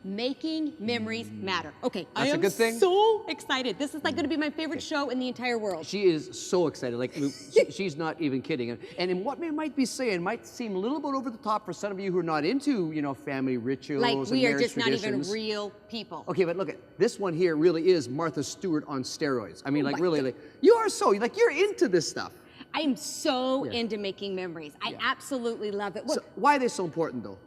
Making memories matter. Okay, That's I a am good thing. so excited. This is like going to be my favorite show in the entire world. She is so excited. Like she's not even kidding. And in what we might be saying might seem a little bit over the top for some of you who are not into, you know, family rituals Like and we are marriage just not even traditions. real people. Okay, but look at this one here. Really is Martha Stewart on steroids. I mean, like my really, God. like you are so like you're into this stuff. I am so into making memories. I absolutely love it. Well, So why are they so important though?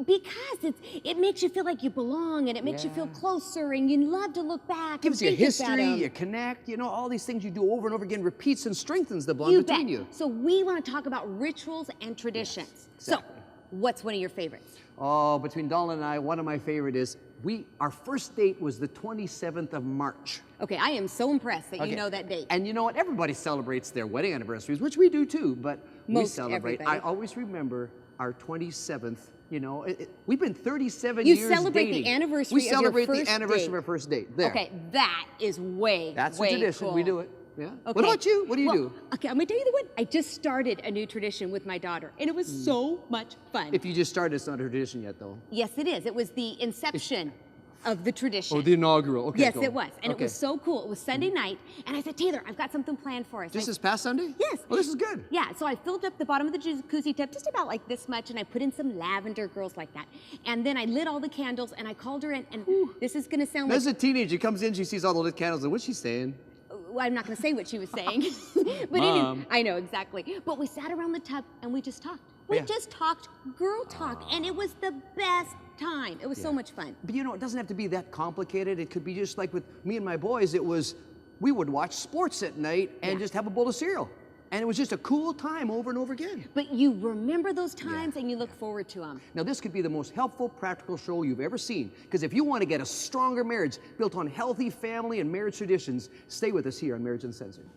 because it makes you feel like you belong, and it makes you feel closer, and you love to look back. Gives and you think about history, 'em. you connect, you know, all these things you do over and over again repeats and strengthens the bond You between bet. you. So we want to talk about rituals and traditions. exactly. So, what's one of your favorites? Oh, between Dawn and I, one of my favorite is our first date was the 27th of March. Okay, I am so impressed that you know that date. And you know what? Everybody celebrates their wedding anniversaries, which we do too, but we Most celebrate. everybody. I always remember our 27th, you know, we've been 37 You years celebrate dating. the anniversary We of your celebrate first the anniversary date. of our first date. There. Okay, that is way, That's way a tradition. cool. We do it. Yeah. Okay. What about you? What do you Well, do? Okay, I'm gonna tell you the one. I just started a new tradition with my daughter, and it was so much fun. If you just started, it's not a tradition yet, though. Yes, it is. It was the inception of the tradition. Oh, the inaugural. Okay. Yes, go. it was. And it was so cool. It was Sunday night, and I said, Taylor, I've got something planned for us. Just I- this past Sunday? Yes. Well, this is good. Yeah, so I filled up the bottom of the jacuzzi tub just about like this much, and I put in some lavender, girls like that. And then I lit all the candles, and I called her in, and this is gonna sound There's like, a teenager comes in, she sees all the lit candles, and what's she saying? well, I'm not gonna say what she was saying. But Mom. I know, exactly. But we sat around the tub, and we just talked. We Yeah. just talked girl talk, and it was the best time. It was so much fun. But you know, it doesn't have to be that complicated. It could be just like with me and my boys, we would watch sports at night and just have a bowl of cereal. And it was just a cool time over and over again. But you remember those times, and you look forward to them. Now, this could be the most helpful, practical show you've ever seen. Because if you want to get a stronger marriage built on healthy family and marriage traditions, stay with us here on Marriage Uncensored.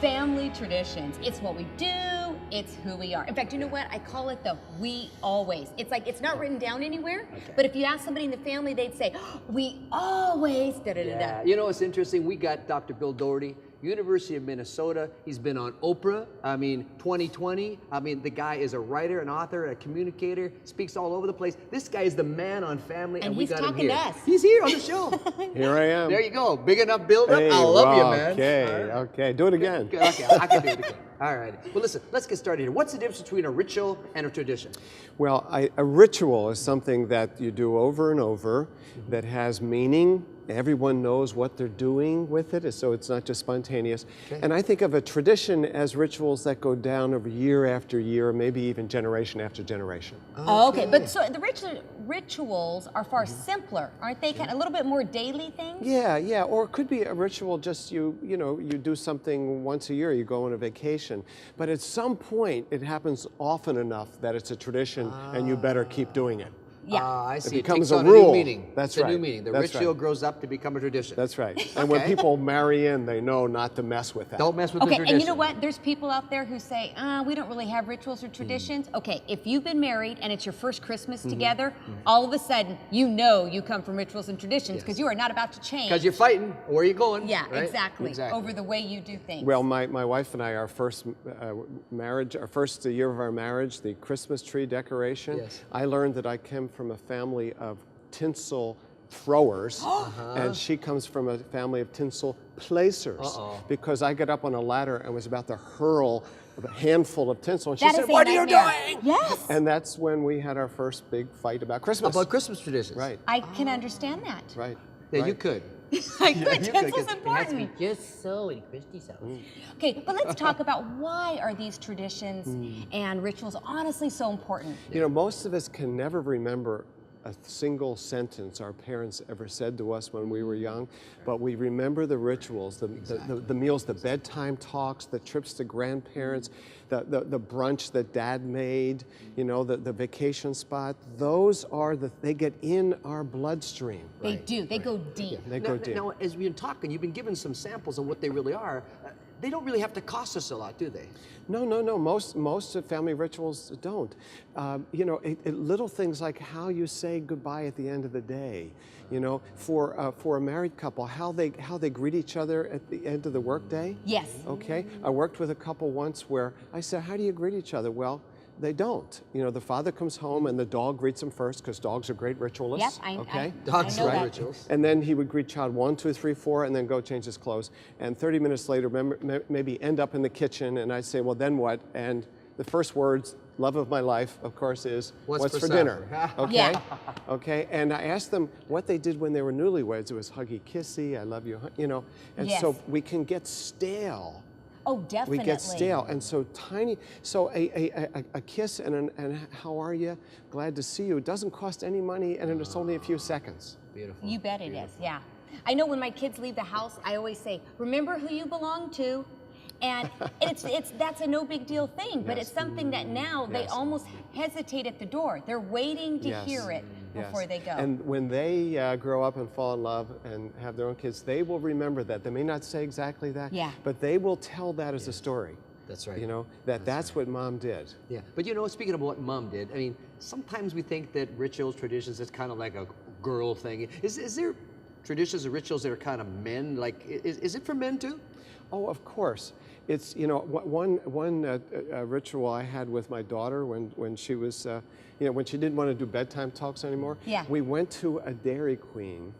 Family traditions. It's what we do, it's who we are. In fact, you know what? I call it the we always. It's like it's not written down anywhere, but if you ask somebody in the family, they'd say, we always da-da-da-da. You know what's interesting? We got Dr. Bill Doherty, University of Minnesota. He's been on Oprah, 2020. The guy is a writer, an author, a communicator, speaks all over the place. This guy is the man on family, and we he's got him talking here. to us. He's here on the show. Here I am. There you go. Big enough build up. Hey, I love you, wow, man. Okay, okay. Do it again. Okay, I can do it again. All right. Well, listen, let's get started here. What's the difference between a ritual and a tradition? Well, a ritual is something that you do over and over that has meaning. Everyone knows what they're doing with it, so it's not just spontaneous. And I think of a tradition as rituals that go down over year after year, maybe even generation after generation. Okay, but so the rituals are far simpler, aren't they? Kind of a little bit more daily things? Yeah, yeah. Or it could be a ritual just you do something once a year, you go on a vacation. But at some point, it happens often enough that it's a tradition and you better keep doing it. Yeah. I see. It becomes takes a on rule. A new meaning. That's it's right. a new meaning. The That's ritual right. grows up to become a tradition. That's right. And when people marry in, they know not to mess with that. Don't mess with the Okay, tradition. and you know what? There's people out there who say, we don't really have rituals or traditions. Okay, if you've been married and it's your first Christmas together, all of a sudden, you come from rituals and traditions because you are not about to change. Because you're fighting. Where are you going? Yeah, right? exactly. Over the way you do things. Well, my wife and I, our first marriage, our first year of our marriage, the Christmas tree decoration, I learned that I came from a family of tinsel throwers, and she comes from a family of tinsel placers. Because I got up on a ladder and was about to hurl a handful of tinsel, and she That said, is a "What are you nightmare." doing?" Yes. And that's when we had our first big fight about Christmas. About Christmas traditions. Right. I can understand that. Right. Yeah, right. you could. I could. you Tinsel's could, 'cause it has to be important. just so in Christie's house. Okay, but let's talk about why are these traditions and rituals honestly so important? You know, most of us can never remember a single sentence our parents ever said to us when we were young, but we remember the rituals, the meals, the bedtime talks, the trips to grandparents, the brunch that Dad made, the vacation spot. Those are they get in our bloodstream. They do. They go deep. They go deep. Now, as we've been talking, you've been given some samples of what they really are. they don't really have to cost us a lot, do they? No, no, no. Most of family rituals don't. You know, little things like how you say goodbye at the end of the day. You know, for a married couple, how they greet each other at the end of the workday. Yes. Okay. I worked with a couple once where I said, "How do you greet each other?" Well, they don't. You know, the father comes home and the dog greets him first because dogs are great ritualists. Yep, okay. Dogs I know are that. rituals. And then he would greet child 1, 2, 3, 4, and then go change his clothes. And 30 minutes later, maybe end up in the kitchen, and I'd say, well, then what? And the first words, love of my life, of course, is, what's for dinner? Okay? Yeah. Okay? And I asked them what they did when they were newlyweds. It was huggy kissy, I love you, you know. And Yes. so we can get stale. Oh, definitely. We get stale, and so tiny. So a kiss and how are you? Glad to see you. It doesn't cost any money, and it's only a few seconds. Beautiful. You bet it is, yeah. I know when my kids leave the house, I always say, remember who you belong to. And that's a no big deal thing, but Yes. it's something that now they Yes. almost hesitate at the door. They're waiting to Yes. hear it before Yes. they go. And when they grow up and fall in love and have their own kids, they will remember that. They may not say exactly that, Yeah. but they will tell that as a story. That's right. You know, that's what mom did. Yeah, but you know, speaking of what mom did, I mean, sometimes we think that rituals, traditions, is kind of like a girl thing. Is there traditions or rituals that are kind of men? Like, is it for men too? Oh, of course. It's, you know, one ritual I had with my daughter when she was, you know, when she didn't want to do bedtime talks anymore. Yeah. We went to a Dairy Queen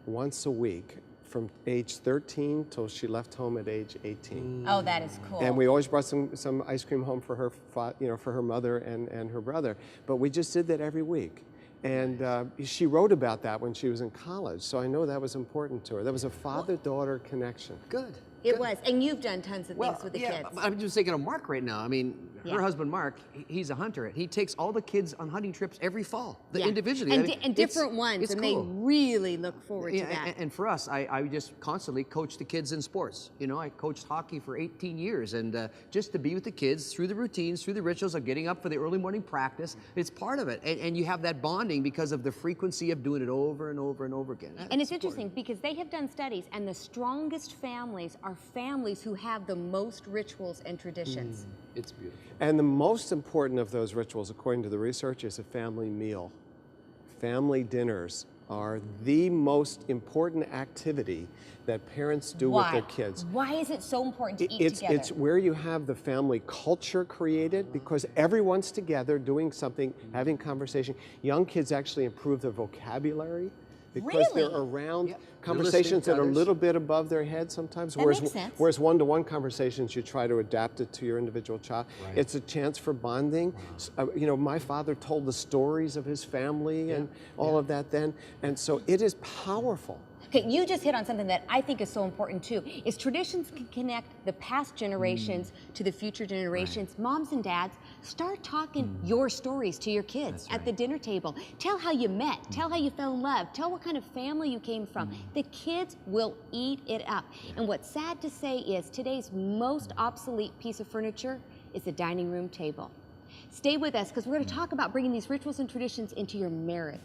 once a week from age 13 till she left home at age 18. Oh, that is cool. And we always brought some ice cream home for her, you know, for her mother and her brother. But we just did that every week. And she wrote about that when she was in college, so I know that was important to her. That was a father-daughter connection. Good. It was, and you've done tons of things with the kids. I'm just thinking of Mark right now. I mean, Yeah. her husband Mark, he's a hunter. He takes all the kids on hunting trips every fall, Yeah. individually. And, I mean, and different ones, it's and cool. they really look forward Yeah, to that. and for us, I just constantly coach the kids in sports. You know, I coached hockey for 18 years, and just to be with the kids through the routines, through the rituals of getting up for the early morning practice, it's part of it. And you have that bonding because of the frequency of doing it over and over and over again. And it's interesting because they have done studies, and the strongest families are families who have the most rituals and traditions. It's beautiful. And the most important of those rituals, according to the research, is a family meal. Family dinners are the most important activity that parents do with their kids. Why is it so important to eat together? It's where you have the family culture created because everyone's together doing something, having conversation. Young kids actually improve their vocabulary because Really? they're around Yeah. conversations They're that are a listening to little bit above their head sometimes. That makes sense. Whereas one-to-one conversations, you try to adapt it to your individual child. Right. It's a chance for bonding. You know, my father told the stories of his family and all of that then, and so it is powerful. Okay, you just hit on something that I think is so important too, is traditions can connect the past generations to the future generations. Moms and dads, start talking your stories to your kids at the dinner table. Tell how you met, tell how you fell in love, tell what kind of family you came from. The kids will eat it up. And what's sad to say is today's most obsolete piece of furniture is the dining room table. Stay with us because we're going to talk about bringing these rituals and traditions into your marriage.